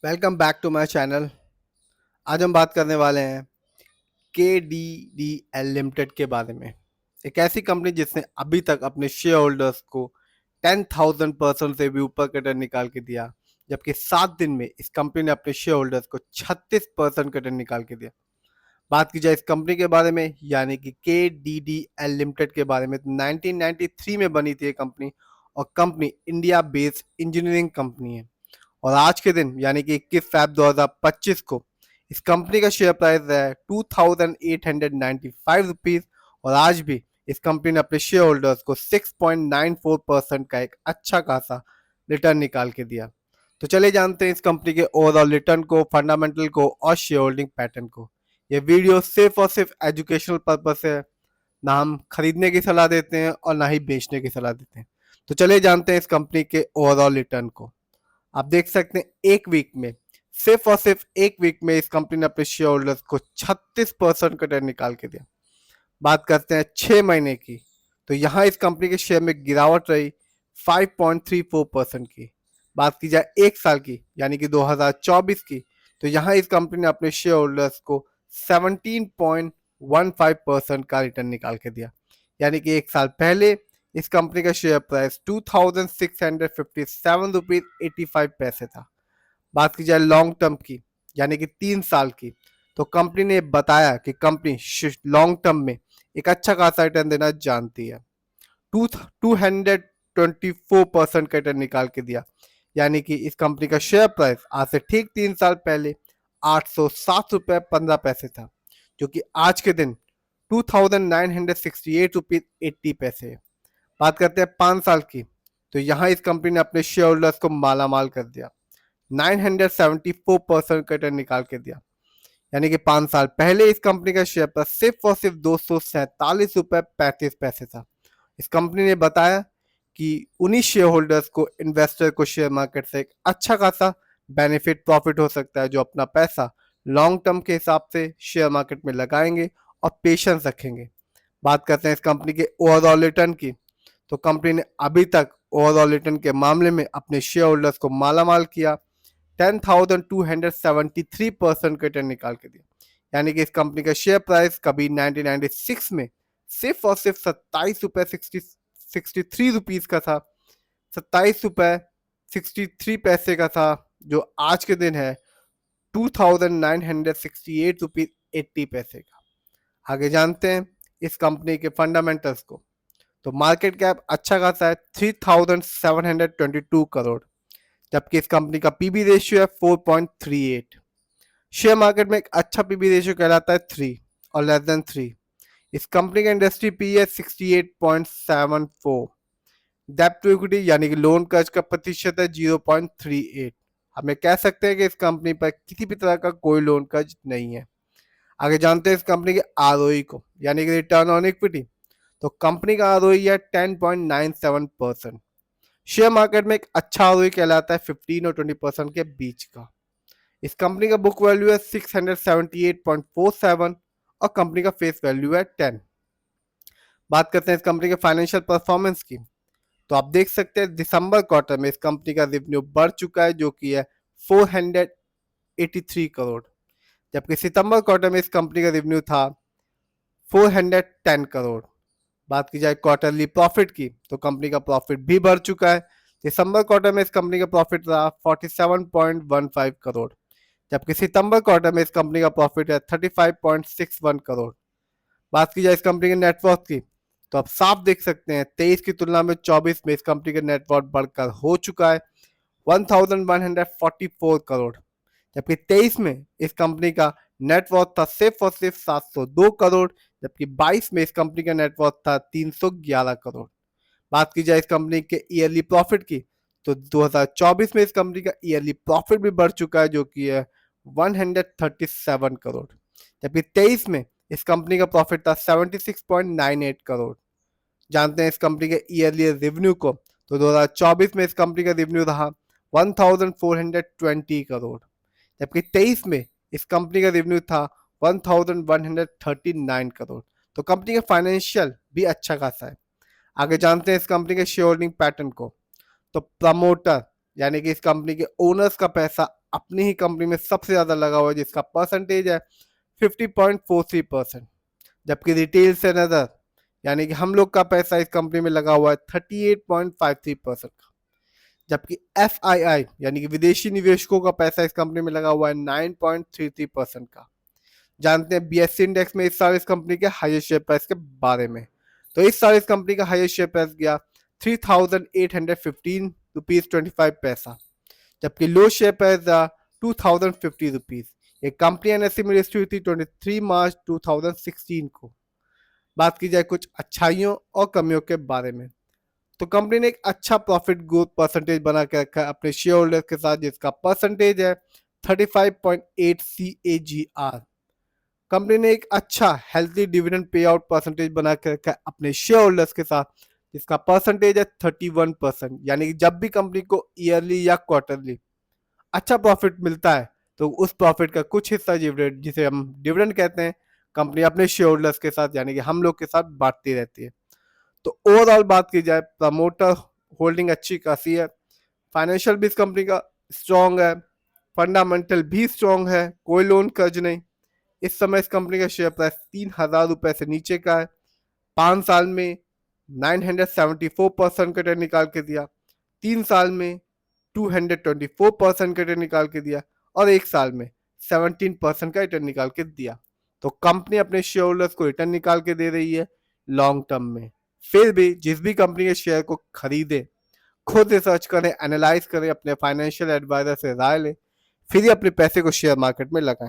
Welcome back to my channel. आज हम बात करने वाले हैं के डी डी एल लिमिटेड के बारे में। एक ऐसी कंपनी जिसने अभी तक अपने शेयर होल्डर्स को 10,000% से भी ऊपर का रिटर्न निकाल के दिया, जबकि 7 दिन में इस कंपनी ने अपने शेयर होल्डर्स को 36% का रिटर्न निकाल के दिया। बात की जाए इस कंपनी के बारे में, यानी कि के डी डी एल लिमिटेड के बारे में, तो 1993 में बनी थी ये कंपनी, और company India based engineering company है। और आज के दिन यानी कि 21 फ़रवरी 2025 को इस कंपनी का शेयर प्राइस है 2,895 रुपीज। और आज भी इस कंपनी ने अपने शेयर होल्डर्स को 6.94% का एक अच्छा खासा रिटर्न निकाल के दिया। तो चलिए जानते हैं इस कंपनी के ओवरऑल रिटर्न को, फंडामेंटल को और शेयर होल्डिंग पैटर्न को। ये वीडियो सिर्फ और सिर्फ एजुकेशनल पर्पज से है, ना हम खरीदने की सलाह देते हैं और ना ही बेचने की सलाह देते हैं। तो चलिए जानते हैं इस कंपनी के ओवरऑल रिटर्न को। आप देख सकते हैं एक वीक में, सिर्फ और सिर्फ एक वीक में इस कंपनी ने अपने शेयर होल्डर्स को 36% का रिटर्न निकाल के दिया। बात करते हैं 6 महीने की, तो यहाँ इस कंपनी के शेयर में गिरावट रही 5.34% की। बात की जाए एक साल की यानी कि 2024 की, तो यहाँ इस कंपनी ने अपने शेयर होल्डर्स को 17.15% का रिटर्न निकाल के दिया। यानी कि एक साल पहले इस कंपनी का शेयर प्राइस 2,657 रुपीज 85 पैसे था। बात की जाए लॉन्ग टर्म की यानी कि 3 साल की, तो कंपनी ने बताया कि कंपनी लॉन्ग टर्म में एक अच्छा खासा रिटर्न देना जानती है। 224% का रिटर्न निकाल के दिया। यानी कि इस कंपनी का शेयर प्राइस आज से ठीक 3 साल पहले 807 रुपये 15 पैसे था, जो कि आज के दिन 2,968 रुपीज 80 पैसे है। बात करते हैं 5 साल की, तो यहाँ इस कंपनी ने अपने शेयर होल्डर्स को माला माल कर दिया, 974% का रिटर्न निकाल के दिया। यानी कि 5 साल पहले इस कंपनी का शेयर पर सिर्फ और सिर्फ 247 रुपये 35 पैसे था। इस कंपनी ने बताया कि उन्हीं शेयर होल्डर्स को, इन्वेस्टर को शेयर मार्केट से एक अच्छा खासा बेनिफिट प्रॉफिट हो सकता है, जो अपना पैसा लॉन्ग टर्म के हिसाब से शेयर मार्केट में लगाएंगे और पेशेंस रखेंगे। बात करते हैं इस कंपनी के ओवरऑल रिटर्न की, तो कंपनी ने अभी तक ओवरऑल रिटर्न के मामले में अपने शेयर होल्डर्स को मालामाल किया, 10,273% का रिटर्न निकाल के दिया। यानी कि इस कंपनी का शेयर प्राइस कभी 1996 में सिर्फ और सिर्फ 27 रुपये 63 रुपीज का था, 27 रुपये 63 पैसे का था, जो आज के दिन है 2,968 रुपीज 80 पैसे का। आगे जानते हैं इस कंपनी के फंडामेंटल्स को। तो मार्केट कैप अच्छा खासा है 3,722 करोड़, जबकि इस कंपनी का पीबी रेशियो है 4.38। शेयर मार्केट में एक अच्छा पीबी रेशियो कहलाता है 3 और लेस देन 3। इस कंपनी का इंडस्ट्री पी है 68.74। डेब्ट टू इक्विटी यानी कि लोन कर्ज का प्रतिशत है 0.38। हमें कह सकते हैं कि इस कंपनी पर किसी भी तरह का कोई लोन कर्ज नहीं है। आगे जानते हैं इस कंपनी के आरओई को, यानी कि रिटर्न ऑन इक्विटी। तो कंपनी का आरओई है 10.97%। शेयर मार्केट में एक अच्छा आरओई कहलाता है 15 और 20% के बीच का। इस कंपनी का बुक वैल्यू है 678.47 और कंपनी का फेस वैल्यू है 10। बात करते हैं इस कंपनी के फाइनेंशियल परफॉर्मेंस की, तो आप देख सकते हैं दिसंबर क्वार्टर में इस कंपनी का रेवेन्यू बढ़ चुका है, जो कि है 483 करोड़, जबकि सितंबर क्वार्टर में इस कंपनी का रेवेन्यू था 410 करोड़। बात की जाए क्वार्टरली प्रॉफिट की, तो कंपनी का प्रॉफिट भी बढ़ चुका है। दिसंबर क्वार्टर में इस कंपनी का प्रॉफिट था 47.15 करोड़, जबकि सितंबर क्वार्टर में इस कंपनी का प्रॉफिट है 35.61 करोड़। बात की जाए इस कंपनी के नेटवर्थ की, तो आप साफ देख सकते हैं 23 की तुलना में 24 में इस कंपनी का नेटवर्थ बढ़कर हो चुका है 1144 करोड़, जबकि 23 में इस कंपनी का नेटवर्थ था सिर्फ और सिर्फ 702 करोड़, जबकि 22 में इस कंपनी का नेटवर्थ था 311 करोड़। बात की जाए इस कंपनी के ईयरली प्रॉफिट की, तो 2024 में इस कंपनी का ईयरली प्रॉफिट भी बढ़ चुका है, जो कि है 137 करोड़, जबकि 23 में इस कंपनी का प्रॉफिट था 76.98 करोड़। जानते हैं इस कंपनी के ईयरली रेवेन्यू को, तो 2024 में इस कंपनी का रेवेन्यू रहा 1420 करोड़, जबकि 23 में इस कंपनी का रेवेन्यू था 1139 करोड़। तो कंपनी का फाइनेंशियल भी अच्छा खासा है। आगे जानते हैं इस कंपनी के शेयर होल्डिंग पैटर्न को। तो प्रमोटर यानी कि इस कंपनी के ओनर्स का पैसा अपनी ही कंपनी में सबसे ज्यादा लगा हुआ है, जिसका परसेंटेज है 50.43%। जबकि रिटेल से नजर यानी कि हम लोग का पैसा इस कंपनी में लगा हुआ है 38.53% का। जबकि FII यानी कि विदेशी निवेशकों का पैसा इस कंपनी में लगा हुआ है 9.33% का। जानते हैं BSE इंडेक्स में इस साल इस कंपनी के हाईएस्ट शेयर प्राइस के बारे में। तो इस साल इस कंपनी का हाईएस्ट शेयर प्राइस गया 3815 रुपीज 25 पैसा, जबकि लो शेयर प्राइस था 2050 रुपीज। ये कंपनी NSE में लिस्ट हुई थी 23 मार्च 2016 को। बात की जाए कुछ अच्छाइयों और कमियों के बारे में, तो कंपनी ने एक अच्छा प्रॉफिट ग्रोथ परसेंटेज बना के रखा है अपने शेयर होल्डर के साथ, जिसका परसेंटेज है 35.8 CAGR। कंपनी ने एक अच्छा healthy dividend pay out percentage बना के रखा है अपने शेयर होल्डर्स के साथ, जिसका परसेंटेज है 31%। यानी कि जब भी कंपनी को ईयरली या क्वार्टरली अच्छा प्रॉफिट मिलता है तो उस प्रॉफिट का कुछ हिस्सा डिविडेंड, जिसे हम डिविडेंड कहते हैं, कंपनी अपने शेयर होल्डर्स के साथ यानी कि हम लोग के साथ बांटती रहती है। तो ओवरऑल बात की जाए, प्रमोटर होल्डिंग अच्छी खासी है, फाइनेंशियल भी इस कंपनी का स्ट्रॉन्ग है, फंडामेंटल भी स्ट्रॉन्ग है, कोई लोन कर्ज नहीं। इस समय इस कंपनी का शेयर प्राइस 3000 रुपए से नीचे का है। 5 साल में 974% का रिटर्न निकाल के दिया, 3 साल में 224% का रिटर्न निकाल के दिया, और 1 साल में 17% का रिटर्न निकाल के दिया। तो कंपनी अपने शेयर होल्डर्स को रिटर्न निकाल के दे रही है लॉन्ग टर्म में। फिर भी जिस भी कंपनी के शेयर को खरीदे, खुद रिसर्च करें, एनालाइज करें, अपने फाइनेंशियल एडवाइजर से राय लें, फिर ही अपने पैसे को शेयर मार्केट में लगाएं।